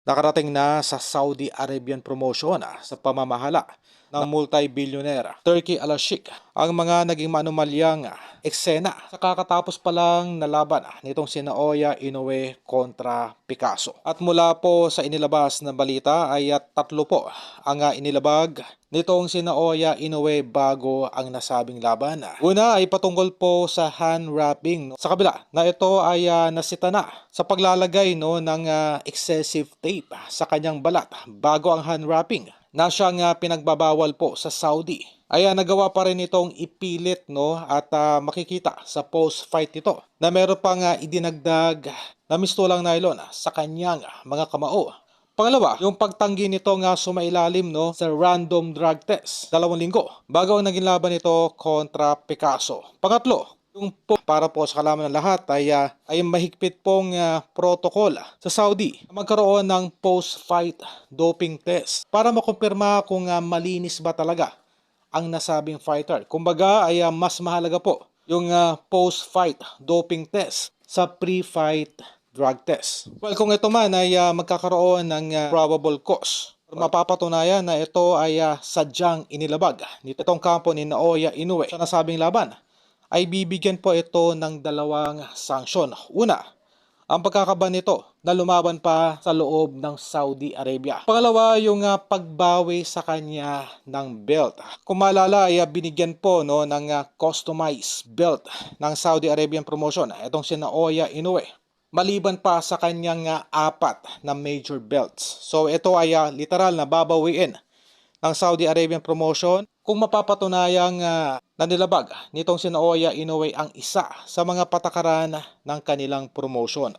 Nakarating na sa Saudi Arabian promotion sa pamamahala ng multi-billionaire Turki Al-Sheikh ang mga naging manumalyang eksena sa kakatapos pa lang na laban nitong sina Oya Inoue kontra Picasso. At mula po sa inilabas na balita ay tatlo po ang inilabag nitong sina Oya Inoue bago ang nasabing laban. Una ay patungkol po sa hand wrapping. Sa kabila na ito ay nasita na sa paglalagay ng excessive tape sa kanyang balat bago ang hand wrapping na siyang pinagbabawal po sa Saudi. Ay nagawa pa rin itong ipilit at makikita sa post-fight nito na meron pang idinagdag na mistulang nylon sa kanyang mga kamao. Pangalawa, yung pagtanggi nito sumailalim sa random drug test 2 linggo bago ang naging laban nito kontra Picasso. Pangatlo, yung para po sa kalaman ng lahat ay mahigpit pong protocol sa Saudi na magkaroon ng post-fight doping test para makumpirma kung malinis ba talaga ang nasabing fighter. Kumbaga ay mas mahalaga po yung post-fight doping test sa pre-fight drug test. Well, kung ito man ay magkakaroon ng probable cause, mapapatunayan na ito ay sadyang inilabag nitong kampo ni Naoya Inoue sa nasabing laban, ay bibigyan po ito ng 2 sanksyon. Una, ang pagkakaban nito na lumaban pa sa loob ng Saudi Arabia. Pangalawa, yung pagbawi sa kanya ng belt. Kung maalala ay binigyan po ng customized belt ng Saudi Arabian promotion itong si Naoya Inoue, maliban pa sa kanyang 4 na major belts. So ito ay literal na babawiin ng Saudi Arabian promotion kung mapapatunayang nanilabag nitong si Naoya Inoue ang isa sa mga patakaran ng kanilang promotion.